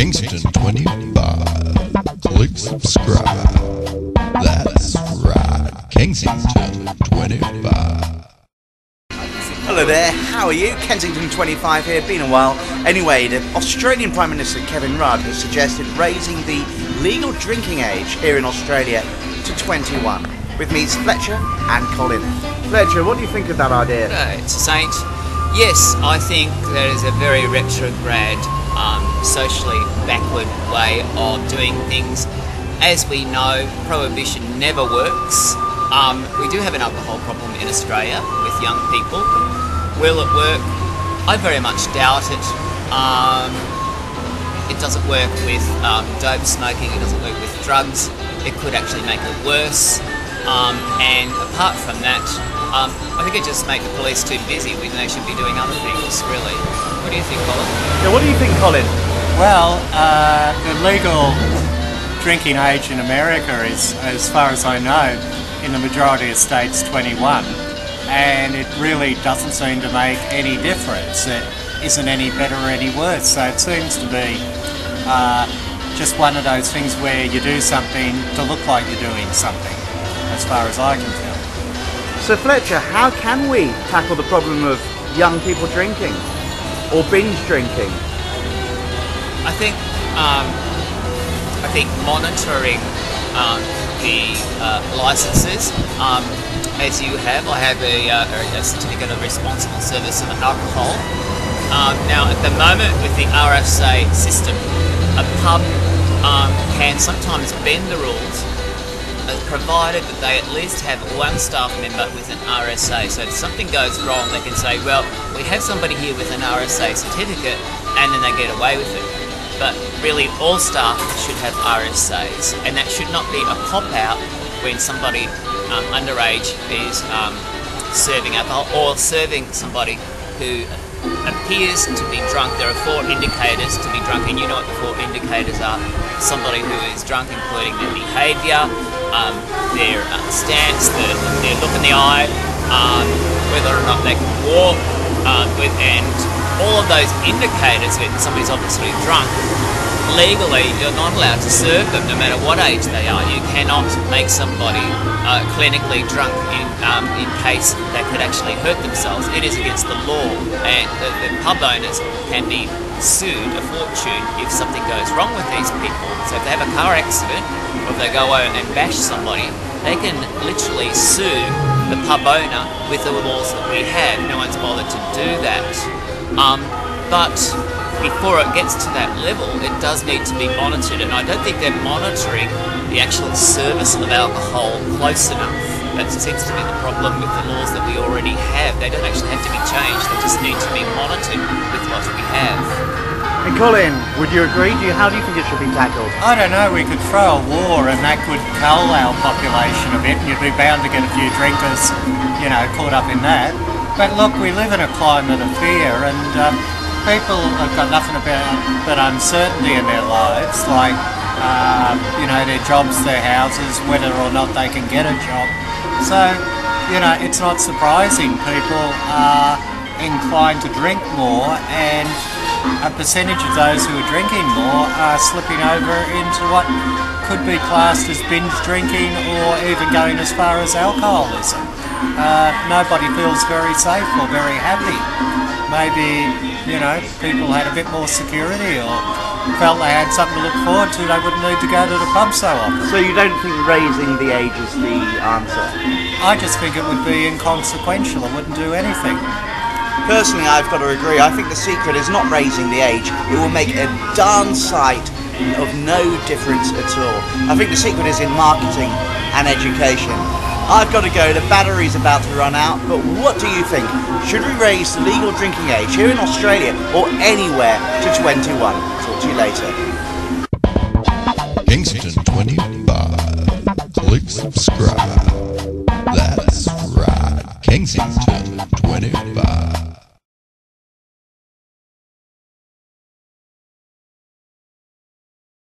Kingston 25. Click subscribe. That's right, Kensington 25. Hello there, how are you? Kensington 25 here, been a while. Anyway, the Australian Prime Minister Kevin Rudd has suggested raising the legal drinking age here in Australia to 21. With me is Fletcher and Colin. Fletcher, what do you think of that idea? It's a saint. Yes, I think that is a very retrograde, socially backward way of doing things. As we know, prohibition never works. We do have an alcohol problem in Australia with young people. Will it work? I very much doubt it. It doesn't work with dope smoking, it doesn't work with drugs. It could actually make it worse. And apart from that, I think it just makes the police too busy when they should be doing other things, really. What do you think, Colin? Yeah, what do you think, Colin? Well, the legal drinking age in America is, as far as I know, in the majority of states 21, and it really doesn't seem to make any difference. It isn't any better or any worse, so it seems to be just one of those things where you do something to look like you're doing something, as far as I can tell. So Fletcher, how can we tackle the problem of young people drinking or binge drinking? I think monitoring the licences, as you have. I have a certificate of responsible service of alcohol. Now, at the moment, with the RSA system, a pub can sometimes bend the rules, provided that they at least have one staff member with an RSA. So if something goes wrong, they can say, well, we have somebody here with an RSA certificate, and then they get away with it. But really, all staff should have RSAs, and that should not be a cop-out when somebody underage is serving alcohol or serving somebody who appears to be drunk. There are 4 indicators to be drunk, and you know what the 4 indicators are. Somebody who is drunk, including their behaviour, their stance, their look in the eye, whether or not they can walk, and all of those indicators when somebody's obviously drunk. Legally, you're not allowed to serve them no matter what age they are. You cannot make somebody clinically drunk in case they could actually hurt themselves. It is against the law, and the pub owners can be sued a fortune if something goes wrong with these people. So if they have a car accident, or if they go out and bash somebody, they can literally sue the pub owner with the laws that we have. No one's bothered to do that. But before it gets to that level, it does need to be monitored, and I don't think they're monitoring the actual service of alcohol close enough. That seems to be the problem with the laws that we already have. They don't actually have to be changed, they just need to be monitored with what we have. And Colin, would you agree? How do you think it should be tackled? I don't know, we could throw a war and that could cull our population a bit, and you'd be bound to get a few drinkers, caught up in that. But look, we live in a climate of fear, and people have got nothing but uncertainty in their lives, like their jobs, their houses, whether or not they can get a job. So, it's not surprising people are inclined to drink more, and a percentage of those who are drinking more are slipping over into what could be classed as binge drinking, or even going as far as alcoholism. Nobody feels very safe or very happy. Maybe, people had a bit more security or felt they had something to look forward to, they wouldn't need to go to the pub so often. So you don't think raising the age is the answer? I just think it would be inconsequential, it wouldn't do anything. Personally, I've got to agree. I think the secret is not raising the age. It will make a darn sight of no difference at all. I think the secret is in marketing and education. I've got to go, the battery's about to run out, but what do you think? Should we raise the legal drinking age here in Australia or anywhere to 21? Talk to you later. Kingston 25. Click subscribe.